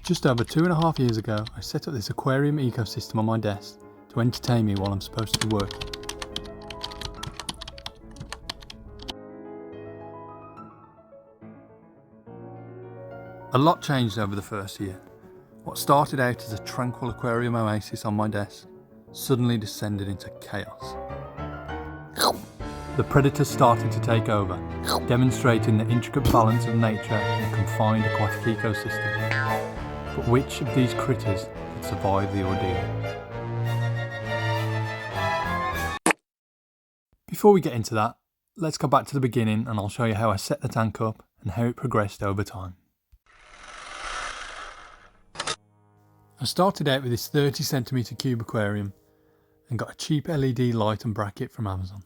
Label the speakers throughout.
Speaker 1: Just over 2.5 years ago, I set up this aquarium ecosystem on my desk to entertain me while I'm supposed to be working. A lot changed over the first year. What started out as a tranquil aquarium oasis on my desk suddenly descended into chaos. The predators started to take over, demonstrating the intricate balance of nature in a confined aquatic ecosystem. But which of these critters could survive the ordeal? Before we get into that, let's go back to the beginning and I'll show you how I set the tank up and how it progressed over time. I started out with this 30cm cube aquarium and got a cheap LED light and bracket from Amazon.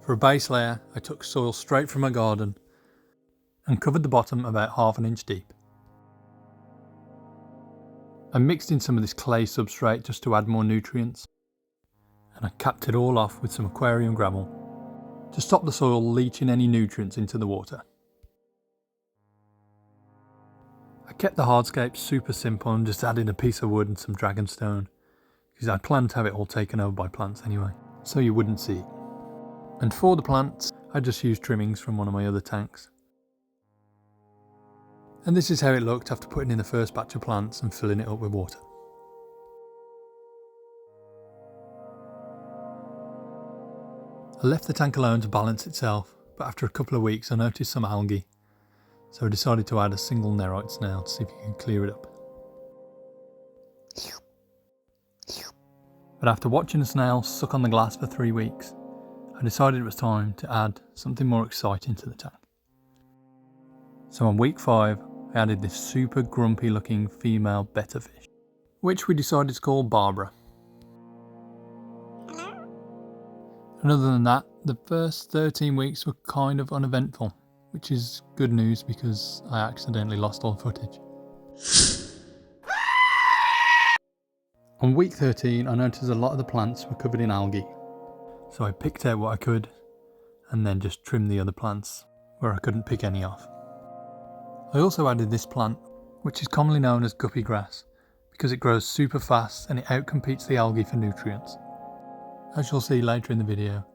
Speaker 1: For a base layer, I took soil straight from my garden and covered the bottom about 1/2 inch deep. I mixed in some of this clay substrate just to add more nutrients, and I capped it all off with some aquarium gravel to stop the soil leaching any nutrients into the water. I kept the hardscape super simple and just added a piece of wood and some dragonstone, because I planned to have it all taken over by plants anyway, so you wouldn't see it. And for the plants, I just used trimmings from one of my other tanks. And this is how it looked after putting in the first batch of plants and filling it up with water. I left the tank alone to balance itself, but after a couple of weeks I noticed some algae, so I decided to add a single nerite snail to see if you can clear it up. But after watching the snail suck on the glass for 3 weeks, I decided it was time to add something more exciting to the tank. So on week 5, I added this super grumpy looking female betta fish, which we decided to call Barbara. And other than that, the first 13 weeks were kind of uneventful, which is good news because I accidentally lost all the footage. On week 13, I noticed a lot of the plants were covered in algae, so I picked out what I could and then just trimmed the other plants where I couldn't pick any off. I also added this plant, which is commonly known as guppy grass, because it grows super fast and it outcompetes the algae for nutrients. As you'll see later in the video,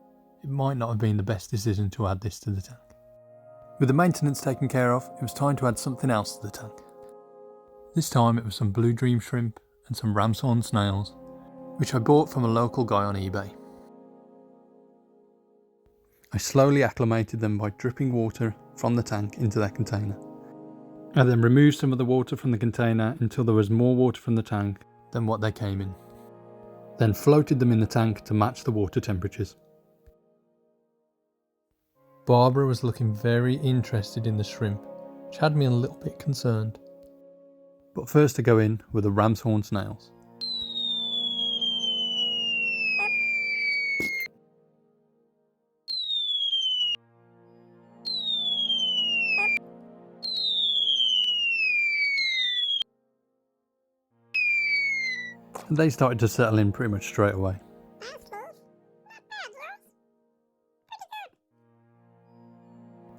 Speaker 1: it might not have been the best decision to add this to the tank. With the maintenance taken care of, it was time to add something else to the tank. This time it was some blue dream shrimp and some ram's horn snails, which I bought from a local guy on eBay. I slowly acclimated them by dripping water from the tank into their container. I then removed some of the water from the container until there was more water from the tank than what they came in. Then floated them in the tank to match the water temperatures. Barbara was looking very interested in the shrimp, which had me a little bit concerned. But first to go in were the ram's horn snails. And they started to settle in pretty much straight away.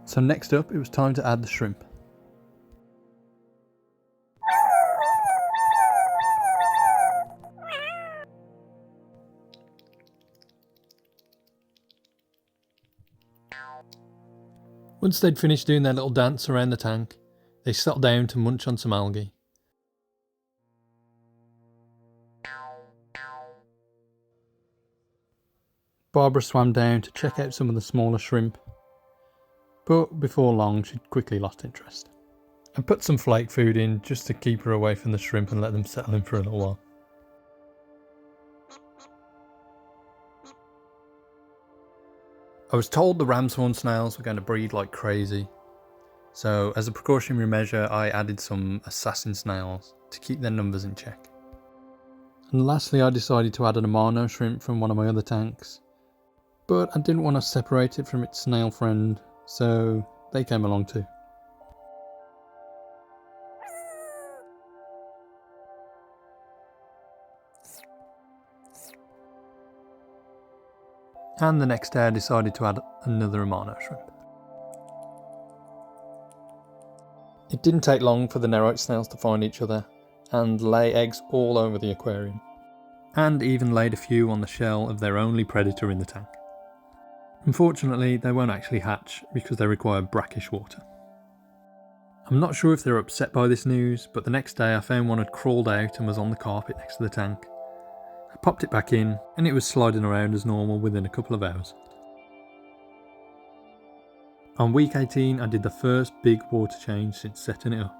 Speaker 1: So next up, it was time to add the shrimp. Once they'd finished doing their little dance around the tank, they settled down to munch on some algae. Barbara swam down to check out some of the smaller shrimp, but before long she quickly lost interest. I put some flake food in just to keep her away from the shrimp and let them settle in for a little while. I was told the ram's horn snails were going to breed like crazy, so as a precautionary measure I added some assassin snails to keep their numbers in check. And lastly I decided to add an amano shrimp from one of my other tanks, but I didn't want to separate it from its snail friend, so they came along too. And the next day I decided to add another amano shrimp. It didn't take long for the Nerite snails to find each other and lay eggs all over the aquarium, and even laid a few on the shell of their only predator in the tank. Unfortunately, they won't actually hatch because they require brackish water. I'm not sure if they're upset by this news, but the next day I found one had crawled out and was on the carpet next to the tank. I popped it back in and it was sliding around as normal within a couple of hours. On week 18 I did the first big water change since setting it up.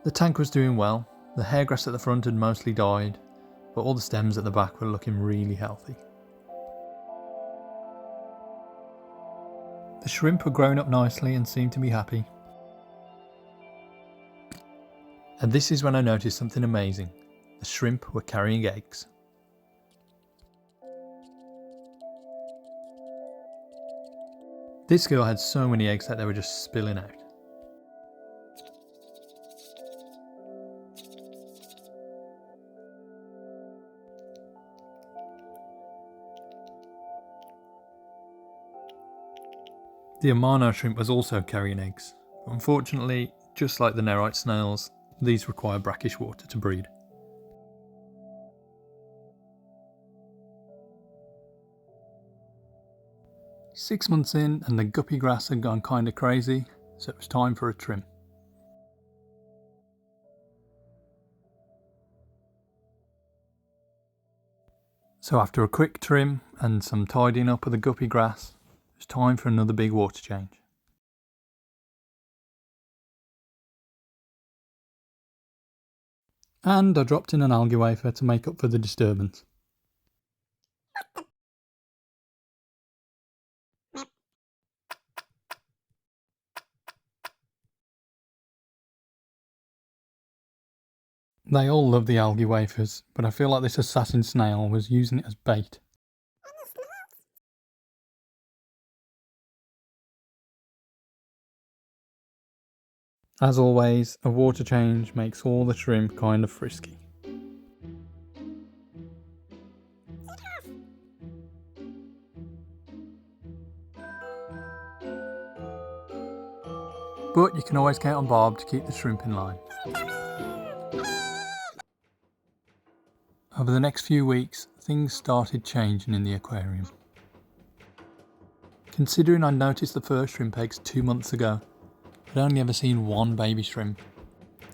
Speaker 1: The tank was doing well, the hairgrass at the front had mostly died, but all the stems at the back were looking really healthy. The shrimp were growing up nicely and seemed to be happy. And this is when I noticed something amazing. The shrimp were carrying eggs. This girl had so many eggs that they were just spilling out. The Amano shrimp was also carrying eggs. Unfortunately, just like the Nerite snails, these require brackish water to breed. Six months in and the guppy grass had gone kinda crazy, so it was time for a trim. So after a quick trim and some tidying up of the guppy grass, it was time for another big water change. And I dropped in an algae wafer to make up for the disturbance. They all love the algae wafers, but I feel like this assassin snail was using it as bait. As always, a water change makes all the shrimp kind of frisky. But you can always count on Barb to keep the shrimp in line. Over the next few weeks, things started changing in the aquarium. Considering I noticed the first shrimp eggs 2 months ago, I'd only ever seen one baby shrimp,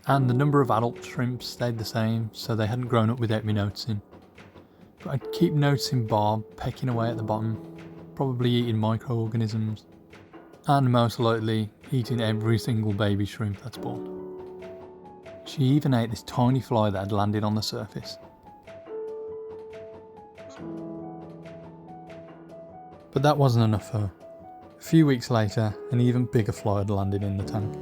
Speaker 1: and the number of adult shrimps stayed the same, so they hadn't grown up without me noticing. But I'd keep noticing Barb pecking away at the bottom, probably eating microorganisms, and most likely eating every single baby shrimp that's born. She even ate this tiny fly that had landed on the surface. But that wasn't enough for her. A few weeks later, an even bigger fly had landed in the tank.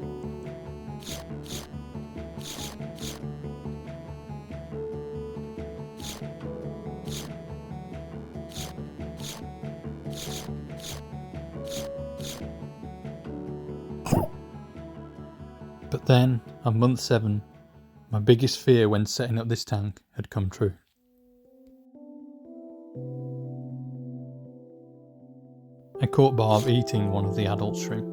Speaker 1: But then, on month 7, my biggest fear when setting up this tank had come true. I caught Barb eating one of the adult shrimp.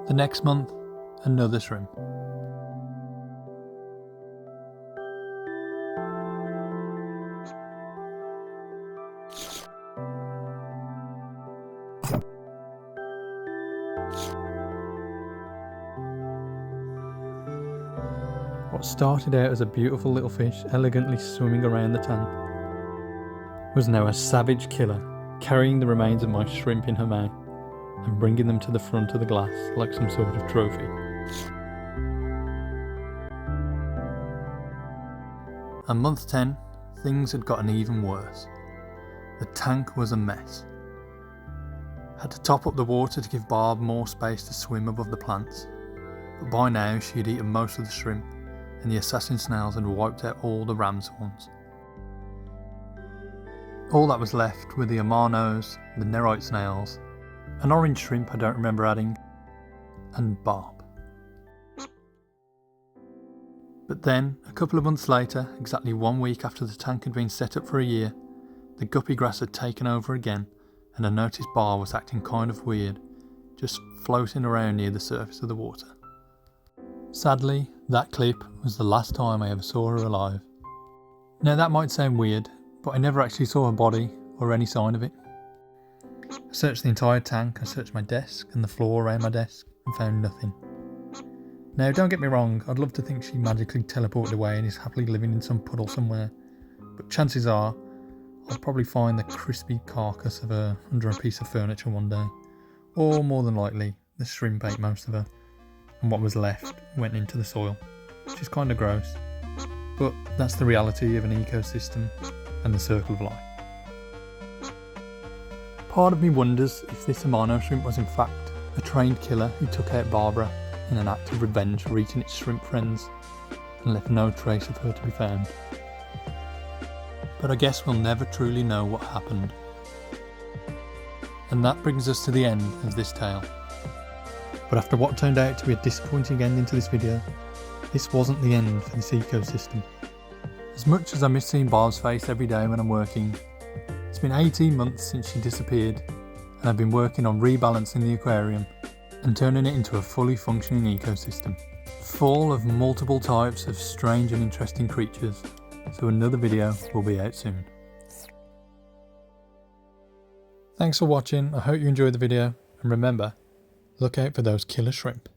Speaker 1: The next month, another shrimp. What started out as a beautiful little fish elegantly swimming around the tank was now a savage killer, carrying the remains of my shrimp in her mouth and bringing them to the front of the glass like some sort of trophy. On month 10, things had gotten even worse. The tank was a mess. Had to top up the water to give Barb more space to swim above the plants, but by now she had eaten most of the shrimp, and the assassin snails had wiped out all the ram's horns. All that was left were the Amanos, the Nerite snails, an orange shrimp I don't remember adding, and Barb. But then, a couple of months later, exactly 1 week after the tank had been set up for a year, the guppy grass had taken over again, and I noticed Barb was acting kind of weird, just floating around near the surface of the water. Sadly, that clip was the last time I ever saw her alive. Now that might sound weird, but I never actually saw her body or any sign of it. I searched the entire tank, I searched my desk and the floor around my desk and found nothing. Now don't get me wrong, I'd love to think she magically teleported away and is happily living in some puddle somewhere, but chances are I'll probably find the crispy carcass of her under a piece of furniture one day, or more than likely the shrimp ate most of her and what was left went into the soil, which is kind of gross, but that's the reality of an ecosystem and the circle of life. Part of me wonders if this amino shrimp was in fact a trained killer who took out Barbara in an act of revenge for eating its shrimp friends and left no trace of her to be found. But I guess we'll never truly know what happened. And that brings us to the end of this tale. But after what turned out to be a disappointing ending to this video, this wasn't the end for this ecosystem. As much as I miss seeing Barb's face every day when I'm working, it's been 18 months since she disappeared, and I've been working on rebalancing the aquarium and turning it into a fully functioning ecosystem, full of multiple types of strange and interesting creatures, so another video will be out soon. Thanks for watching, I hope you enjoyed the video, and remember, look out for those killer shrimp.